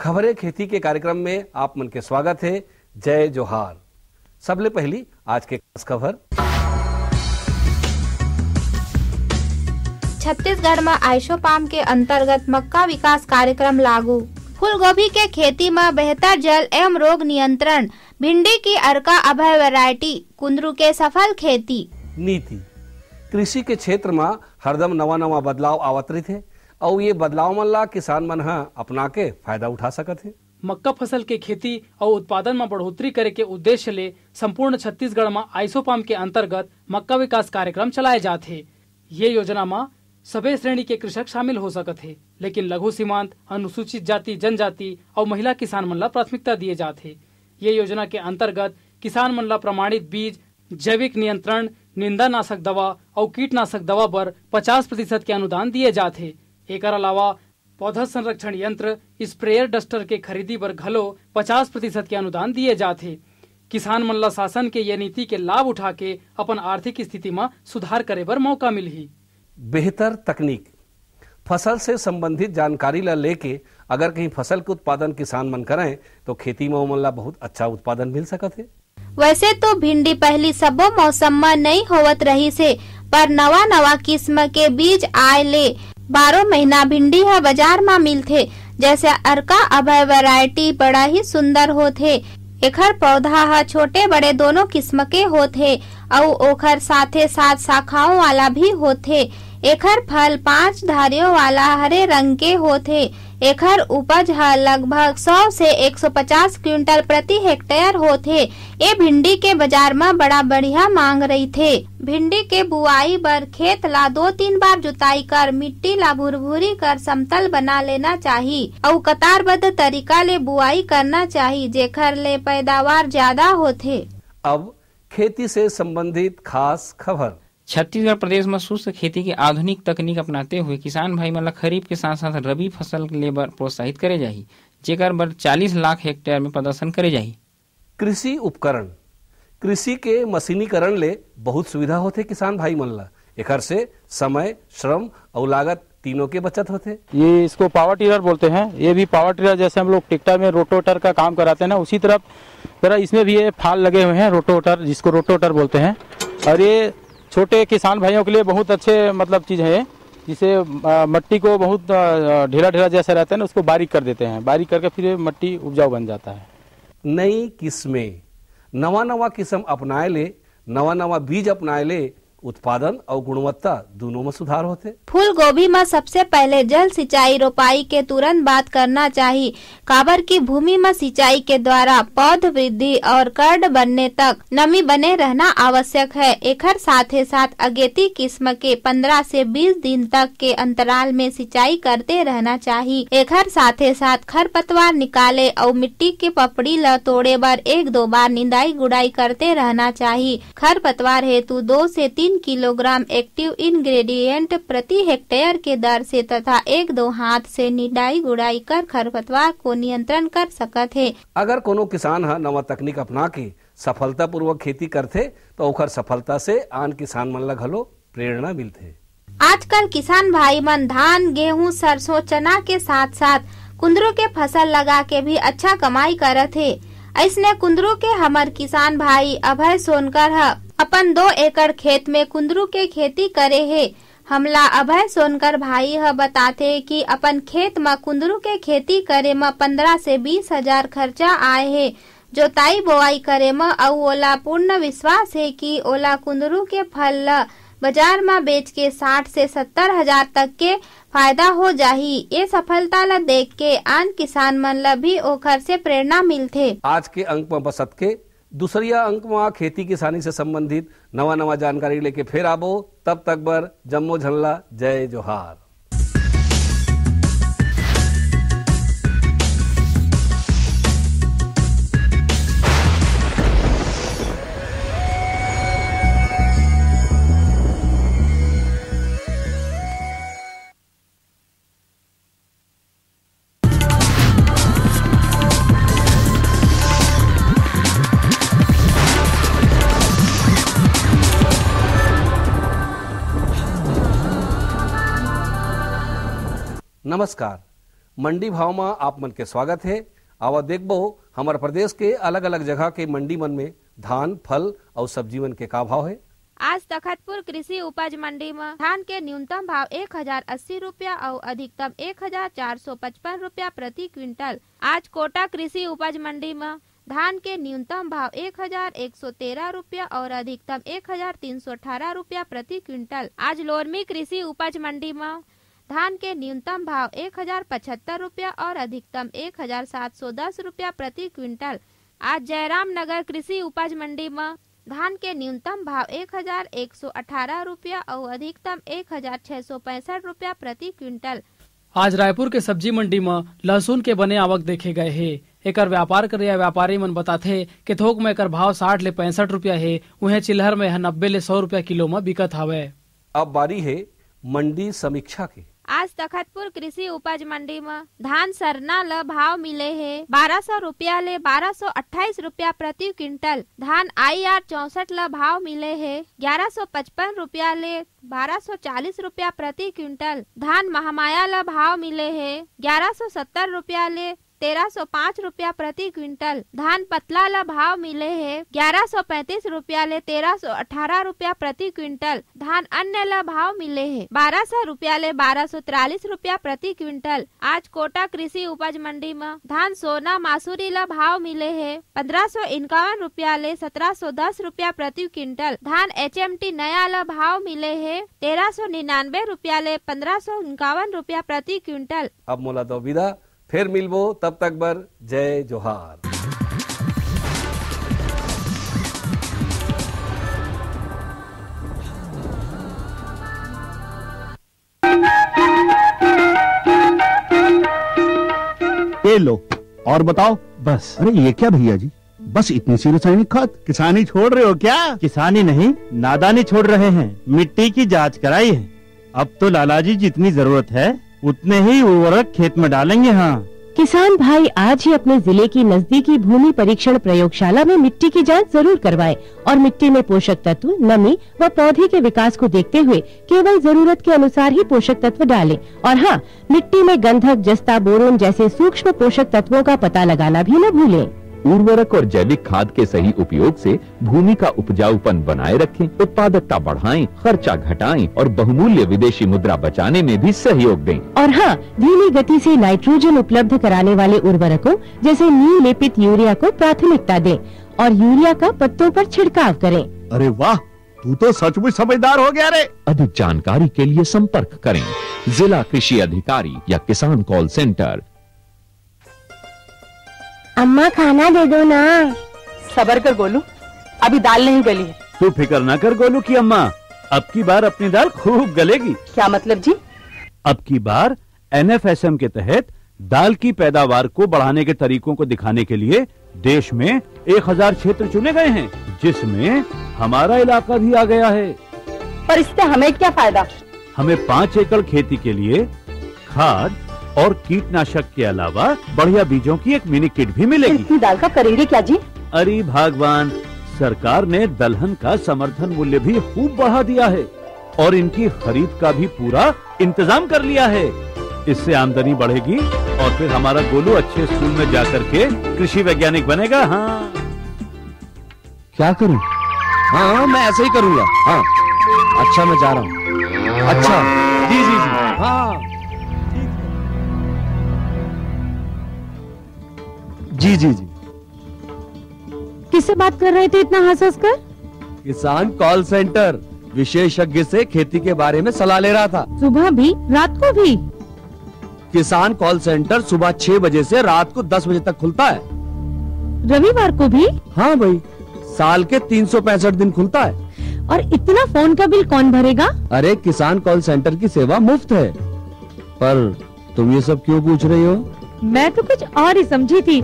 खबरें खेती के कार्यक्रम में आप मन के स्वागत है। जय जोहार। सबले पहली आज के खास खबर। छत्तीसगढ़ में आइसोपाम के अंतर्गत मक्का विकास कार्यक्रम लागू। फूलगोभी के खेती में बेहतर जल एवं रोग नियंत्रण। भिंडी की अर्का अभय वैरायटी। कुंदरू के सफल खेती। नीति कृषि के क्षेत्र में हरदम नवा बदलाव आवत रही थे और ये बदलाव मन ला किसान मन ह अपना के फायदा उठा सकत है। मक्का फसल के खेती और उत्पादन में बढ़ोतरी करे के उद्देश्य ले संपूर्ण छत्तीसगढ़ में आइसोपाम के अंतर्गत मक्का विकास कार्यक्रम चलाए जाते। ये योजना में सभी श्रेणी के कृषक शामिल हो सकत है, लेकिन लघु सीमांत, अनुसूचित जाति जनजाति और महिला किसान मन ला प्राथमिकता दिए जाते। ये योजना के अंतर्गत किसान मन ला प्रमाणित बीज, जैविक नियंत्रण, निंदानाशक दवा और कीटनाशक दवा पर 50% के अनुदान दिए जाते। एक अलावा पौधा संरक्षण यंत्र, स्प्रेयर डस्टर के खरीदी पर घलो 50% के अनुदान दिए जाते। किसान मन ला शासन के ये नीति के लाभ उठा के अपन आर्थिक स्थिति में सुधार करे बर मौका मिलही। बेहतर तकनीक फसल से संबंधित जानकारी ला लेके अगर कहीं फसल के उत्पादन किसान मन करें तो खेती में ओमन ला बहुत अच्छा उत्पादन मिल सकत है। वैसे तो भिंडी पहली सबो मौसम में नहीं होवत रही से, पर नवा किस्म के बीज आए ले 12 महीना भिंडी है बाजार में मिलथे। जैसे अर्का अभय वैरायटी बड़ा ही सुंदर होथे। एखर पौधा है छोटे बड़े दोनों किस्म के होथे और ओखर साथे साथ शाखाओं वाला भी होथे। एखर फल 5 धारियों वाला हरे रंग के होथे। एखर उपज है लगभग 100 से 150 क्विंटल प्रति हेक्टेयर होथे। ये भिंडी के बाजार में बड़ा बढ़िया मांग रही थे। भिंडी के बुआई बर खेत ला 2-3 बार जुताई कर मिट्टी ला भुरभुरी कर समतल बना लेना चाहिए और कतारबद्ध तरीका ले बुआई करना चाहिए, जेखर ले पैदावार ज्यादा होथे। अब खेती से संबंधित खास खबर। छत्तीसगढ़ प्रदेश में शुष्क खेती की आधुनिक तकनीक अपनाते हुए किसान भाई मन ला खरीफ के साथ साथ रबी फसल ले बर प्रोत्साहित करे जाही, जेकर बर 40 लाख हेक्टेयर में प्रदर्शन करे जाही। कृषि उपकरण कृषि के मशीनीकरण ले बहुत सुविधा होते किसान भाई मन ला। एकर से समय, श्रम और लागत तीनों के बचत होते। ये इसको पावर टिलर बोलते हैं। ये भी पावर टिलर जैसे हम लोग ट्रैक्टर में रोटोटर का काम कराते हैं ना, उसी तरह इसमें भी ये फाल लगे हुए हैं रोटोटर, जिसको रोटोटर बोलते हैं। और ये छोटे किसान भाइयों के लिए बहुत अच्छे मतलब चीज़ है, जिसे मट्टी को बहुत ढेला जैसा रहता है ना, उसको बारीक कर देते हैं। बारीक करके फिर मट्टी उपजाऊ बन जाता है। नई किस्में नवा किस्म अपनाए ले, नवा बीज अपनाए ले, उत्पादन और गुणवत्ता दोनों में सुधार होते। फूल गोभी में सबसे पहले जल सिंचाई रोपाई के तुरंत बाद करना चाहिए, काबर की भूमि में सिंचाई के द्वारा पौध वृद्धि और कर्ड बनने तक नमी बने रहना आवश्यक है। एकर साथे साथ अगेती किस्म के 15 से 20 दिन तक के अंतराल में सिंचाई करते रहना चाहिए। एकर साथे साथ खरपतवार निकाले और मिट्टी के पपड़ी ल तोड़े बर 1-2 बार निंदाई गुड़ाई करते रहना चाहिए। खरपतवार हेतु 2 से 3 किलोग्राम एक्टिव इंग्रेडिएंट प्रति हेक्टेयर के दर से तथा 1-2 हाथ से निंदाई गुड़ाई कर खरपतवार को नियंत्रण कर सकत है। अगर कोनो किसान है नवा तकनीक अपना के सफलता पूर्वक खेती करते तो ओकर सफलता से आन किसान मन ला घलो प्रेरणा मिलते। आजकल किसान भाई मन धान, गेहूं, सरसों, चना के साथ साथ कुंदरू के फसल लगा के भी अच्छा कमाई करत है। ऐसने कुंदरू के हमर किसान भाई अभय सोनकर है अपन 2 एकड़ खेत में कुंदरू के खेती करे है। हमला अभय सोनकर भाई ह बताते कि अपन खेत में कुंदरू के खेती करे में 15 से 20 हजार खर्चा आए है। जोताई बोआई करे में और ओला पूर्ण विश्वास है कि ओला कुंदरू के फल ला बाजार में बेच के 60 से 70 हजार तक के फायदा हो जाही। ये सफलता ला देख के आन किसान मन ला भी ओखर से प्रेरणा मिलथे। आज के अंक में बसत के दूसरिया अंक में खेती किसानी से संबंधित नवा जानकारी लेके फिर आबो। तब तक बर जम्मो झल्ला। जय जोहार। नमस्कार। मंडी भाव में आप मन के स्वागत है। आवा देखबो हमारे प्रदेश के अलग अलग जगह के मंडी मन में धान, फल और सब्जी मन के का भाव है। आज तखतपुर कृषि उपज मंडी में धान के न्यूनतम भाव 1080 रुपया और अधिकतम 1455 रुपया प्रति क्विंटल। आज कोटा कृषि उपज मंडी में धान के न्यूनतम भाव 1113 रुपया और अधिकतम 1318 रुपया प्रति क्विंटल। आज लोरमी कृषि उपज मंडी में धान के न्यूनतम भाव 1075 रुपया और अधिकतम 1710 रुपया प्रति क्विंटल। आज जयराम नगर कृषि उपज मंडी में धान के न्यूनतम भाव 1118 रुपया और अधिकतम 1665 रुपया प्रति क्विंटल। आज रायपुर के सब्जी मंडी में लहसुन के बने आवक देखे गए है। एकर व्यापार करे व्यापारी मन बताथे कि थोक में एकर भाव 60 ले 65 रुपया है, उन्हें चिल्हर में 90 ले 100 रुपया किलो में बिकत हवे। अब बारी है मंडी समीक्षा की। आज तखतपुर कृषि उपज मंडी में धान सरना ल भाव मिले है 1200 रुपया ले 1228 रुपया प्रति क्विंटल। धान IR 64 ल भाव मिले है 1155 रुपया ले 1240 रुपया प्रति क्विंटल। धान महामाया ल भाव मिले है 1170 रुपया ले 1305 रुपया प्रति क्विंटल। धान पतला ला भाव मिले है 1135 रुपया ले 1318 रुपया प्रति क्विंटल। धान अन्य ला भाव मिले है 1200 रुपया ले 1243 रुपया प्रति क्विंटल। आज कोटा कृषि उपज मंडी में धान सोना मासूरी ला भाव मिले है 1551 रुपया ले 1710 रुपया प्रति क्विंटल। धान HMT नया ला भाव मिले है 1399 रुपया ले 1551 रुपया प्रति क्विंटल। अब मोला दो विदा, फिर मिलबो, तब तक बर जय जोहार। ये लो और बताओ। बस। अरे ये क्या भैया जी, बस इतनी सी रासायनिक खाद? किसानी छोड़ रहे हो क्या? किसानी नहीं, नादानी छोड़ रहे हैं। मिट्टी की जांच कराई है। अब तो लालाजी जितनी जरूरत है उतने ही उर्वरक खेत में डालेंगे। हाँ, किसान भाई आज ही अपने जिले की नजदीकी भूमि परीक्षण प्रयोगशाला में मिट्टी की जांच जरूर करवाएं और मिट्टी में पोषक तत्व, नमी व पौधे के विकास को देखते हुए केवल जरूरत के अनुसार ही पोषक तत्व डालें। और हाँ, मिट्टी में गंधक, जस्ता, बोरोन जैसे सूक्ष्म पोषक तत्वों का पता लगाना भी न भूलें। उर्वरक और जैविक खाद के सही उपयोग से भूमि का उपजाऊपन बनाए रखें, उत्पादकता बढ़ाएं, खर्चा घटाएं और बहुमूल्य विदेशी मुद्रा बचाने में भी सहयोग दें। और हाँ, धीमी गति से नाइट्रोजन उपलब्ध कराने वाले उर्वरकों जैसे नीम लेपित यूरिया को प्राथमिकता दें और यूरिया का पत्तों पर छिड़काव करें। अरे वाह, तू तो सचमुच समझदार हो गया रे। अधिक जानकारी के लिए संपर्क करें जिला कृषि अधिकारी या किसान कॉल सेंटर। अम्मा खाना दे दो ना। सबर कर गोलू, अभी दाल नहीं गली है। तू फिक्र ना कर गोलू की अम्मा, अब की बार अपनी दाल खूब गलेगी। क्या मतलब जी? अब की बार NFSM के तहत दाल की पैदावार को बढ़ाने के तरीकों को दिखाने के लिए देश में 1000 क्षेत्र चुने गए हैं, जिसमें हमारा इलाका भी आ गया है। पर इससे हमें क्या फायदा? हमें 5 एकड़ खेती के लिए खाद और कीटनाशक के अलावा बढ़िया बीजों की एक मिनी किट भी मिलेगी। इतनी दाल का करेंगे क्या जी? अरे भगवान, सरकार ने दलहन का समर्थन मूल्य भी खूब बढ़ा दिया है और इनकी खरीद का भी पूरा इंतजाम कर लिया है। इससे आमदनी बढ़ेगी और फिर हमारा गोलू अच्छे स्कूल में जाकर के कृषि वैज्ञानिक बनेगा। हाँ, क्या करूं? हाँ, मैं ऐसे ही करूंगा। हाँ, अच्छा, मैं जा रहा हूँ। अच्छा, जी जी जी, हाँ जी जी जी। किससे बात कर रहे थे इतना हंस कर? किसान कॉल सेंटर विशेषज्ञ से खेती के बारे में सलाह ले रहा था। सुबह भी, रात को भी? किसान कॉल सेंटर सुबह 6 बजे से रात को 10 बजे तक खुलता है। रविवार को भी? हाँ भाई, साल के 365 दिन खुलता है। और इतना फोन का बिल कौन भरेगा? अरे, किसान कॉल सेंटर की सेवा मुफ्त है। पर तुम ये सब क्यों पूछ रही हो? मैं तो कुछ और ही समझी थी।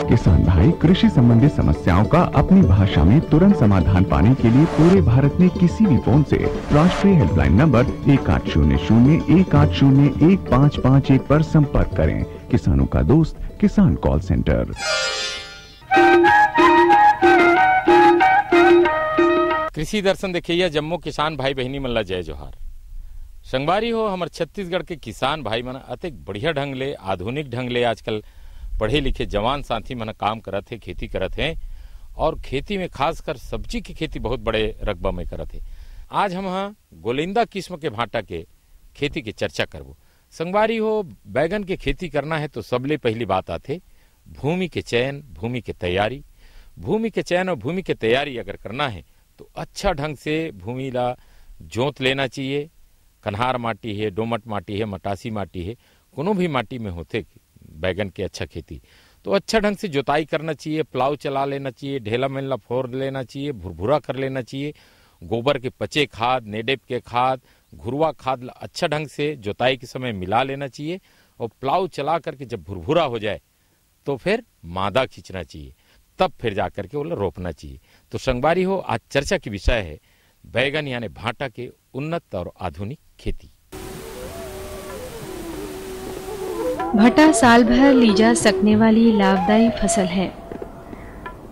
किसान भाई, कृषि संबंधी समस्याओं का अपनी भाषा में तुरंत समाधान पाने के लिए पूरे भारत में किसी भी फोन से राष्ट्रीय हेल्पलाइन नंबर 1800-1801-551 पर संपर्क करें। किसानों का दोस्त किसान कॉल सेंटर। कृषि दर्शन देखिए जम्मू किसान भाई बहनी मन ला जय जोहार। संगवारी हो हमार छत्तीसगढ़ के किसान भाई मन अतेक बढ़िया ढंग ले आधुनिक ढंग ले आजकल पढ़े लिखे जवान साथी मन काम करत है, खेती करत है और खेती में खासकर सब्जी की खेती बहुत बड़े रकबा में करत है। आज हम गोलिंदा किस्म के भाटा के खेती की चर्चा करबो। संगवारी हो बैगन के खेती करना है तो सबले पहली बात आते भूमि के चयन, भूमि के तैयारी। भूमि के चयन और भूमि के तैयारी अगर करना है तो अच्छा ढंग से भूमि ला जोत लेना चाहिए। कन्हार माटी है, डोमट माटी है, मटासी माटी है, कोनो भी माटी में होते बैगन की अच्छा खेती तो अच्छा ढंग से जोताई करना चाहिए, प्लाव चला लेना चाहिए, ढेला मेला फोड़ लेना चाहिए, भुरभुरा कर लेना चाहिए। गोबर के पचे खाद, नेडेप के खाद, घुरुआ खाद अच्छा ढंग से जोताई के समय मिला लेना चाहिए और प्लाव चला करके जब भुरभुरा हो जाए तो फिर मादा खींचना चाहिए, तब फिर जाकर के वो रोपना चाहिए। तो संगवारी हो आज चर्चा की विषय है बैगन यानी भाटा के उन्नत और आधुनिक खेती। भटा साल भर ली जा सकने वाली लाभदायी फसल है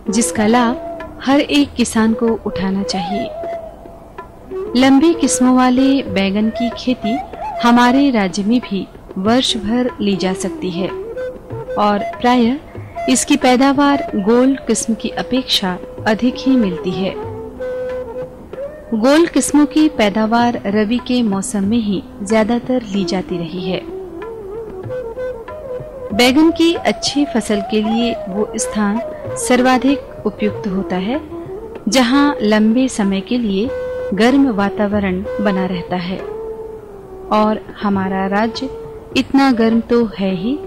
जिसका लाभ हर एक किसान को उठाना चाहिए। लंबी किस्मों वाले बैगन की खेती हमारे राज्य में भी वर्ष भर ली जा सकती है और प्रायः इसकी पैदावार गोल्ड किस्म की अपेक्षा अधिक ही मिलती है। गोल्ड किस्मों की पैदावार रबी के मौसम में ही ज्यादातर ली जाती रही है। बैगन की अच्छी फसल के लिए वो स्थान सर्वाधिक उपयुक्त होता है जहां लंबे समय के लिए गर्म वातावरण बना रहता है और हमारा राज्य इतना गर्म तो है ही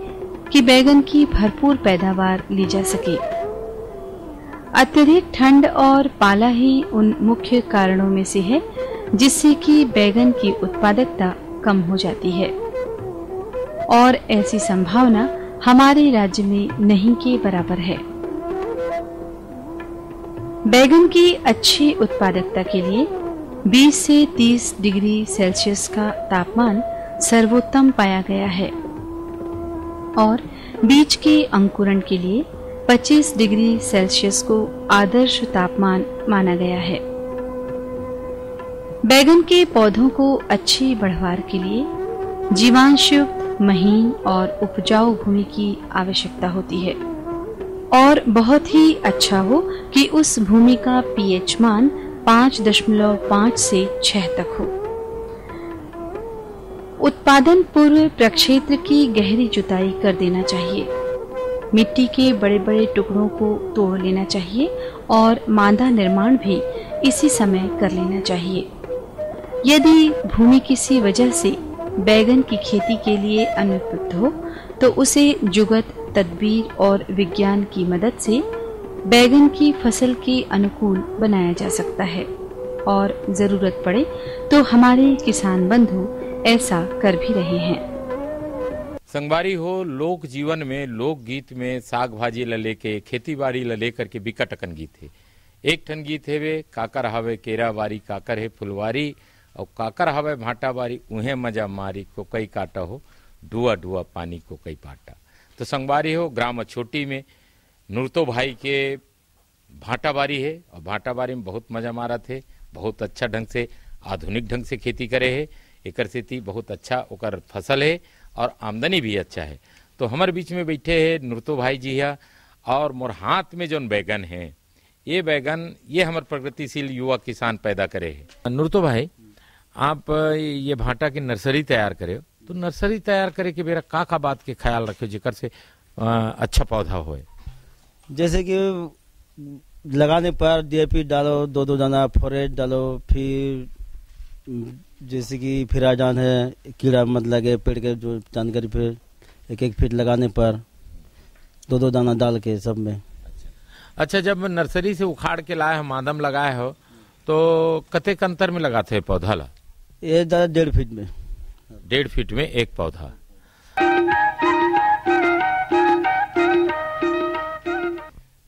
कि बैगन की भरपूर पैदावार ली जा सके। अत्यधिक ठंड और पाला ही उन मुख्य कारणों में से है जिससे कि बैगन की उत्पादकता कम हो जाती है और ऐसी संभावना हमारे राज्य में नहीं के बराबर है। बैगन की अच्छी उत्पादकता के लिए 20 से 30 डिग्री सेल्सियस का तापमान सर्वोत्तम पाया गया है और बीज के अंकुरण के लिए 25 डिग्री सेल्सियस को आदर्श तापमान माना गया है। बैगन के पौधों को अच्छी बढ़वार के लिए जीवांशयुक्त, महीन और उपजाऊ भूमि की आवश्यकता होती है और बहुत ही अच्छा हो कि उस भूमि का पीएच मान 5.5 से 6 तक हो। उत्पादन पूर्व प्रक्षेत्र की गहरी जुताई कर देना चाहिए। मिट्टी के बड़े बड़े टुकड़ों को तोड़ लेना चाहिए और मादा निर्माण भी इसी समय कर लेना चाहिए। यदि भूमि किसी वजह से बैगन की खेती के लिए अनुपयुक्त हो तो उसे जुगत, तदबीर और विज्ञान की मदद से बैगन की फसल के अनुकूल बनाया जा सकता है और जरूरत पड़े तो हमारे किसान बंधु ऐसा कर भी रहे हैं। संगवारी हो लोक जीवन में, लोक गीत में साग भाजी ला लेके, खेती बाड़ी ला लेकर के बिकट अकन गीत है। एक ठन गीत है वे काकर हवे केरा बारी, काकर है फुलवारी और काकर हवे भाटा बारी, उहे मजा मारी को कई काटा हो, डुआ डुआ पानी को कई पाटा। तो संगवारी हो ग्राम छोटी में नूरतो भाई के भाटा बारी है और भाटा बारी में बहुत मजा मारा थे, बहुत अच्छा ढंग से आधुनिक ढंग से खेती करे है। एकर सेती बहुत अच्छा ओकर फसल है और आमदनी भी अच्छा है। तो हमारे बीच में बैठे है नूरतो भाई जी है और मोर हाथ में जो बैगन है ये बैगन ये हमारे प्रगतिशील युवा किसान पैदा करे है। नूरतो भाई आप ये भाटा की नर्सरी तैयार करे हो तो नर्सरी तैयार करे के बेरा का बात के ख्याल रखे जेकर से अच्छा पौधा होए? जैसे कि लगाने पर डीएपी डालो, 2-2 दाना फोरेट डालो, फिर जैसे कि फिराजान है कीड़ा मत लगे पेड़ के जो जानकारी, फिर 1-1 फीट लगाने पर 2-2 दाना डाल के सब में। अच्छा जब नर्सरी से उखाड़ के लाए हो, मादम लगाए हो तो कतेक अंतर में लगाते हैं पौधा ला? ये 1.5 फीट में। 1.5 फीट में एक पौधा।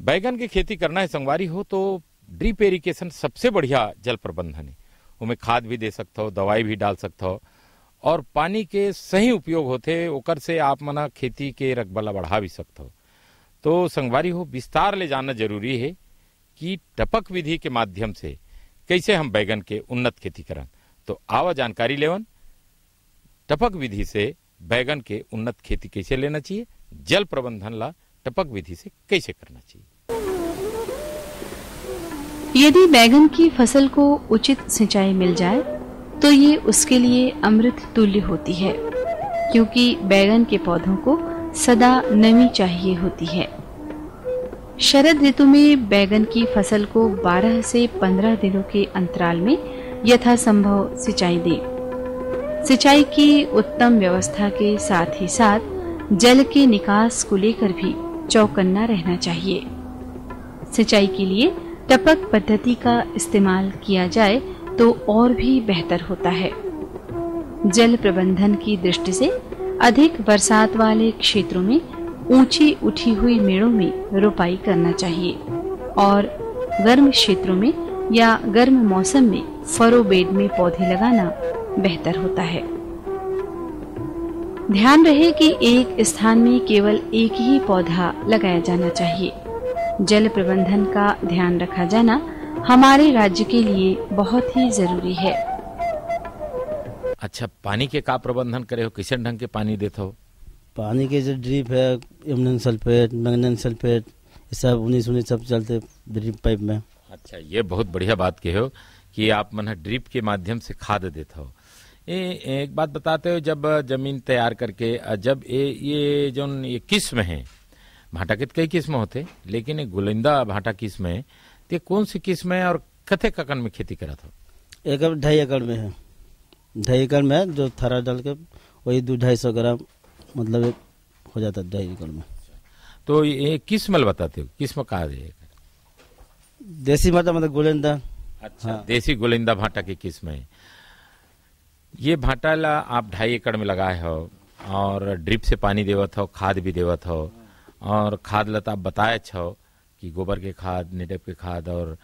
बैगन की खेती करना है संगवारी हो तो ड्रिप इरिगेशन सबसे बढ़िया जल प्रबंधन है। उमें खाद भी दे सकते हो, दवाई भी डाल सकते हो और पानी के सही उपयोग होते ओकर से आप मना खेती के रकबा बढ़ा भी सकते हो। तो संगवारी हो विस्तार ले जाना जरूरी है कि टपक विधि के माध्यम से कैसे हम बैगन के उन्नत खेती करन। तो आवा जानकारी लेवन टपक विधि से बैगन के उन्नत खेती कैसे लेना चाहिए, जल प्रबंधन ला टपक विधि से कैसे करना चाहिए। यदि बैगन की फसल को उचित सिंचाई मिल जाए तो ये उसके लिए अमृत तुल्य होती है, क्योंकि बैगन के पौधों को सदा नमी चाहिए होती है। शरद ऋतु में बैगन की फसल को 12 से 15 दिनों के अंतराल में यथासंभव सिंचाई दें। सिंचाई की उत्तम व्यवस्था के साथ ही साथ जल के निकास को लेकर भी चौकन्ना रहना चाहिए। सिंचाई के लिए टपक पद्धति का इस्तेमाल किया जाए तो और भी बेहतर होता है। जल प्रबंधन की दृष्टि से अधिक बरसात वाले क्षेत्रों में ऊंची उठी हुई मेड़ों में रोपाई करना चाहिए और गर्म क्षेत्रों में या गर्म मौसम में फरो बेड में पौधे लगाना बेहतर होता है। ध्यान रहे कि एक स्थान में केवल एक ही पौधा लगाया जाना चाहिए। जल प्रबंधन का ध्यान रखा जाना हमारे राज्य के लिए बहुत ही जरूरी है। अच्छा, पानी के का प्रबंधन करे हो, किस ढंग के पानी देते हो? पानी के जो ड्रिप है, एमोनियम सल्फेट, मैग्नीशियम सल्फेट, ये सब 19 सब चलते ड्रिप पाइप में। अच्छा, ये बहुत बढ़िया बात कहे हो कि आप मन ड्रिप के माध्यम से खाद देते हो। एक बात बताते हो, जब जमीन तैयार करके जब ये जो ये किस्म है भाटा के कई किस्म होते, लेकिन एक गोलिंदा भाटा किस्म है, ते कौन सी किस्म है और कथे ककन में खेती करा था? 1.5 एकड़ में है, 2.5 एकड़ में है, जो थरा डाल के वही 200-250 ग्राम मतलब हो जाता है 2.5 एकड़ में। तो ये किस्म बताते हो, किस्म कहा है? देसी भाटा मतलब गोलिंदा। अच्छा, हाँ। देसी गोलिंदा भाटा की किस्म है। ये भाटा ला आप 2.5 एकड़ में लगाए हो और ड्रिप से पानी देवत हो, खाद भी देवत हो, और खाद लता आप बताए छो कि गोबर के खाद, नेटप के खाद और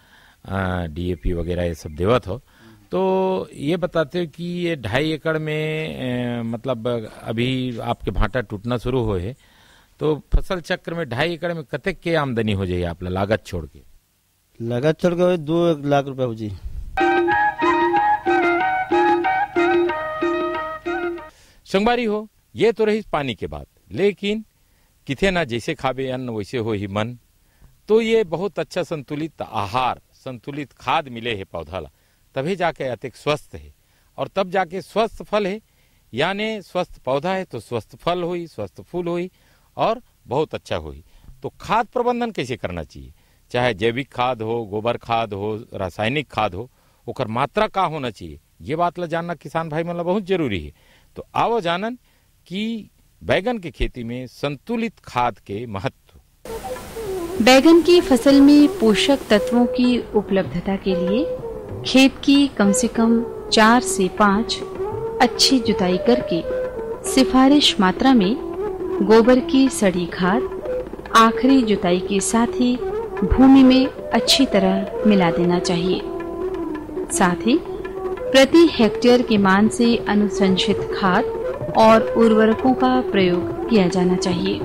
DAP वगैरह ये सब देवत हो। तो ये बताते हो कि ये 2.5 एकड़ में मतलब अभी आपके भाटा टूटना शुरू हो है, तो फसल चक्र में 2.5 एकड़ में कतक के आमदनी हो जाए आप लागत छोड़ के? लागत छोड़ के 2 लाख रुपए हो जाए। संगवारी हो, ये तो रही पानी के बात, लेकिन किथे ना जैसे खाबे अन्न वैसे हो ही मन। तो ये बहुत अच्छा संतुलित आहार, संतुलित खाद मिले है पौधा ला, तभी जाके अतिक स्वस्थ है और तब जाके स्वस्थ फल है। यानी स्वस्थ पौधा है तो स्वस्थ फल हुई, स्वस्थ फूल हुई और बहुत अच्छा हुई। तो खाद प्रबंधन कैसे करना चाहिए, चाहे जैविक खाद हो, गोबर खाद हो, रासायनिक खाद हो, ओकर मात्रा का होना चाहिए, ये बात ला जानना किसान भाई मतलब बहुत जरूरी है। तो आओ जानन कि बैगन की खेती में संतुलित खाद के महत्व। बैगन की फसल में पोषक तत्वों की उपलब्धता के लिए खेत की कम से कम 4 से 5 अच्छी जुताई करके सिफारिश मात्रा में गोबर की सड़ी खाद आखिरी जुताई के साथ ही भूमि में अच्छी तरह मिला देना चाहिए। साथ ही प्रति हेक्टेयर के मान से अनुशंसित खाद और उर्वरकों का प्रयोग किया जाना चाहिए।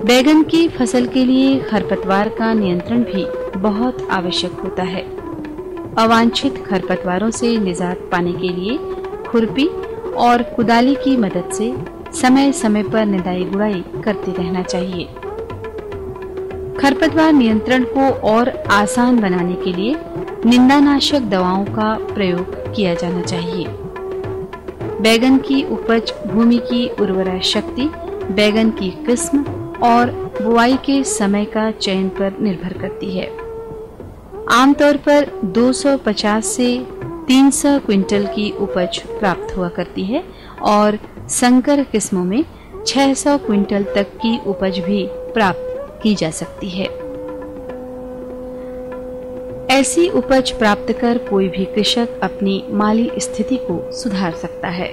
बैगन की फसल के लिए खरपतवार का नियंत्रण भी बहुत आवश्यक होता है। अवांछित खरपतवारों से निजात पाने के लिए खुरपी और कुदाली की मदद से समय समय पर निदाई गुड़ाई करते रहना चाहिए। खरपतवार नियंत्रण को और आसान बनाने के लिए निंदानाशक दवाओं का प्रयोग किया जाना चाहिए। बैगन की उपज भूमि की उर्वरा शक्ति, बैगन की किस्म और बुआई के समय का चयन पर निर्भर करती है। आमतौर पर 250 से 300 क्विंटल की उपज प्राप्त हुआ करती है और संकर किस्मों में 600 क्विंटल तक की उपज भी प्राप्त की जा सकती है। ऐसी उपज प्राप्त कर कोई भी कृषक अपनी माली स्थिति को सुधार सकता है।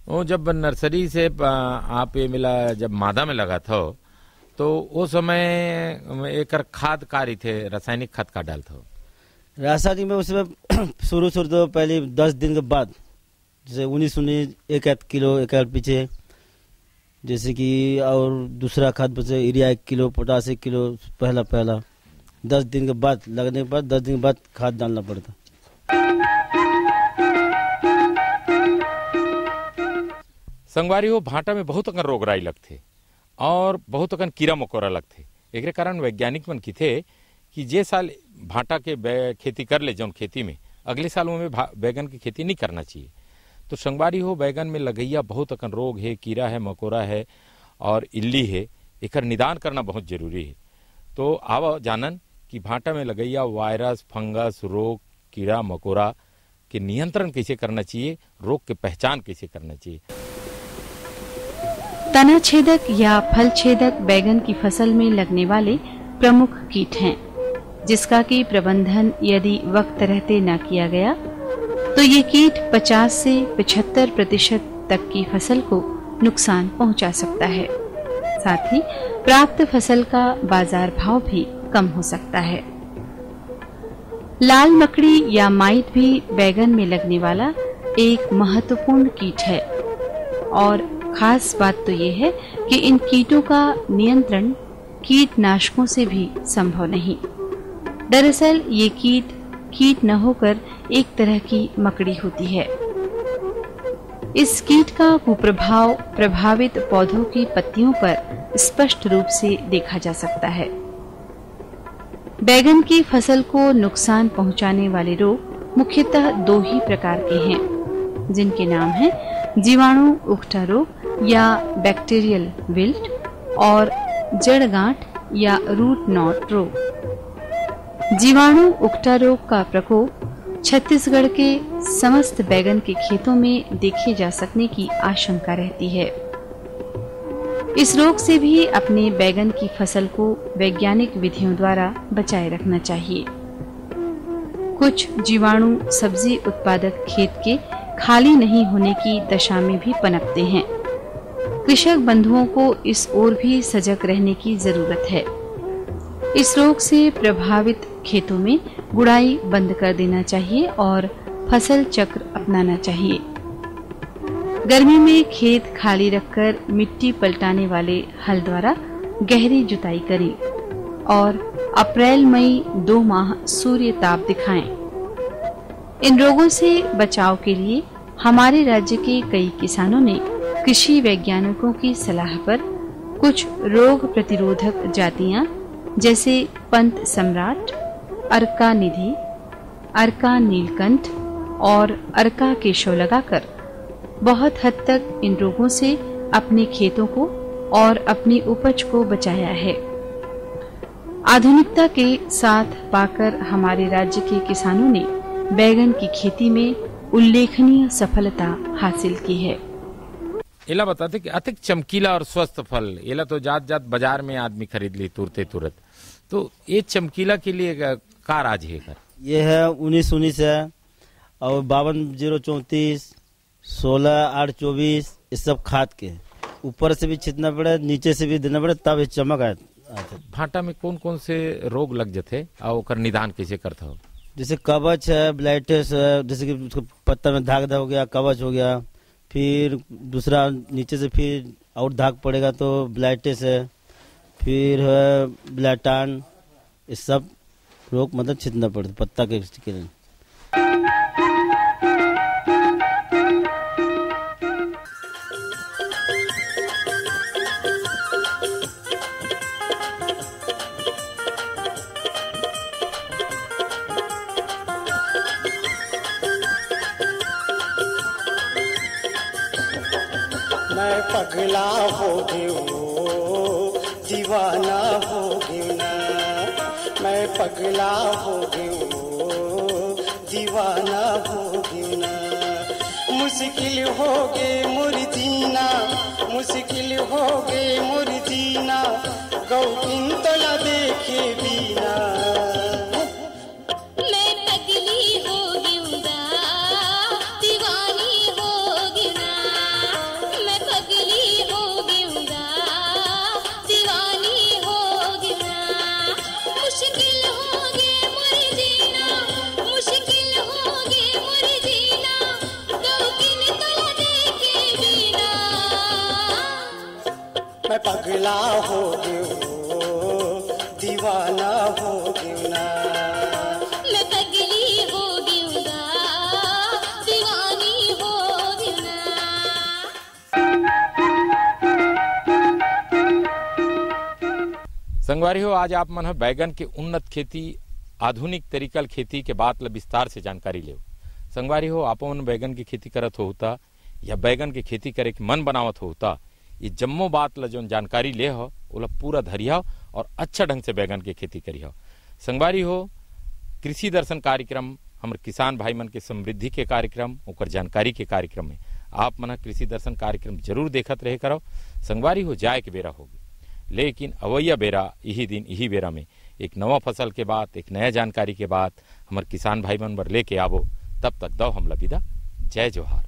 वो जब नर्सरी से आप ये मिला, जब मादा में लगा था तो वो समय एक खाद कारी थे, रासायनिक खाद का डालता हो? रासायनिक में उसमें शुरू तो पहले 10 दिन के बाद जैसे 19 1 किलो एक पीछे, जैसे कि और दूसरा खाद बचे यूरिया 1 किलो, पोटास 1 किलो पहला 10 दिन के बाद लगने के बाद 10 दिन के बाद खाद डालना पड़ता। संगवारी हो भाटा में बहुत अकन रोगराई लगथे और बहुत अकन कीड़ा मकोड़ा लगथे। एक कारण वैज्ञानिक मन किथे कि जे साल भाटा के खेती कर ले जौन खेती में अगले साल में बैगन की खेती नहीं करना चाहिए। तो संगवारी हो बैगन में लगैया बहुत अकन रोग है, कीड़ा है, मकोड़ा है और इल्ली है, एकर निदान करना बहुत जरूरी है। तो आवा जानन कि भाटा में लगैया वायरस, फंगस, रोग, कीड़ा मकोड़ा के नियंत्रण कैसे करना चाहिए, रोग के पहचान कैसे करना चाहिए। तना छेदक या फल छेदक बैगन की फसल में लगने वाले प्रमुख कीट हैं, जिसका कि प्रबंधन यदि वक्त रहते न किया गया तो ये कीट 50 से 75% तक की फसल को नुकसान पहुंचा सकता है। साथ ही प्राप्त फसल का बाजार भाव भी कम हो सकता है। लाल मकड़ी या माइट भी बैगन में लगने वाला एक महत्वपूर्ण कीट है और खास बात तो ये है कि इन कीटों का नियंत्रण कीटनाशकों से भी संभव नहीं। दरअसल ये कीट न होकर एक तरह की मकड़ी होती है। इस कीट का कुप्रभाव प्रभावित पौधों की पत्तियों पर स्पष्ट रूप से देखा जा सकता है। बैगन की फसल को नुकसान पहुंचाने वाले रोग मुख्यतः 2 ही प्रकार के हैं, जिनके नाम हैं जीवाणु उकठा रोग या बैक्टीरियल विल्ट और जड़ गांठ या रूट नॉट रोग। जीवाणु उकठा रोग का प्रकोप छत्तीसगढ़ के समस्त बैगन के खेतों में देखे जा सकने की आशंका रहती है। इस रोग से भी अपने बैगन की फसल को वैज्ञानिक विधियों द्वारा बचाए रखना चाहिए। कुछ जीवाणु सब्जी उत्पादक खेत के खाली नहीं होने की दशा में भी पनपते हैं। कृषक बंधुओं को इस ओर भी सजग रहने की जरूरत है। इस रोग से प्रभावित खेतों में गुड़ाई बंद कर देना चाहिए और फसल चक्र अपनाना चाहिए। गर्मी में खेत खाली रखकर मिट्टी पलटाने वाले हल द्वारा गहरी जुताई करें और अप्रैल मई 2 माह सूर्य ताप दिखाएं। इन रोगों से बचाव के लिए हमारे राज्य के कई किसानों ने कृषि वैज्ञानिकों की सलाह पर कुछ रोग प्रतिरोधक जातियां जैसे पंत सम्राट, अर्का निधि, अर्का नीलकंठ और अर्का केशव लगाकर बहुत हद तक इन रोगों से अपने खेतों को और अपनी उपज को बचाया है। आधुनिकता के साथ पाकर हमारे राज्य के किसानों ने बैगन की खेती में उल्लेखनीय सफलता हासिल की है। एला बताते कि अधिक चमकीला और स्वस्थ फल एला तो जात बाजार में आदमी खरीद ली तुरंत। तो ये चमकीला के लिए का राज है? ये है 1919 है और 52-034, 16-8-24 इस सब खाद के ऊपर से भी छिड़कना पड़े, नीचे से भी देना पड़े, तब चमक आए। भाटा में कौन कौन से रोग लग जाते और ओकर निदान कैसे करता हो? जैसे कवच है, ब्लाइटिस है, जैसे कि उसको पत्ता में दाग हो गया, कवच हो गया। फिर दूसरा नीचे से फिर और दाग पड़ेगा तो ब्लाइटिस है, फिर है ब्लैटान। इस सब रोग मतलब छिड़कना पड़ता पत्ता के लिए। मैं पगला हो गयो, दीवाना हो गयो ना। मैं पगला हो गयो, दीवाना हो गयो ना। मुश्किल हो गे मोर जीना, मुश्किल हो गे मोर जीना, गौ तला देखे बिना। मैं पगला हो गयो, दीवाना हो गयो ना। मैं पगली हो गयो, दीवानी हो गयो ना। संगवारी हो आज आप मन ह बैगन के उन्नत खेती आधुनिक तरीकल खेती के बात ला विस्तार से जानकारी ले। संगवारी हो आप मन बैगन की खेती करत होता या बैगन की खेती करे के मन बनावत होता, ये जम्मो बात ला जो जानकारी ले हो ओला पूरा धरिया और अच्छा ढंग से बैगन की खेती करी हो। संगवारी हो कृषि दर्शन कार्यक्रम हमारे किसान भाई मन के समृद्धि के कार्यक्रम ओकर जानकारी के कार्यक्रम में आप मन कृषि दर्शन कार्यक्रम जरूर देखत रहे करो। संगवारी हो जाए के बेरा होगी, लेकिन अवैया बेरा यही दिन यही बेरा में एक नवा फसल के बाद एक नया जानकारी के बाद हमारे किसान भाई मन बर लेके आवो। तब तक दो हम विदा। जय जोहार।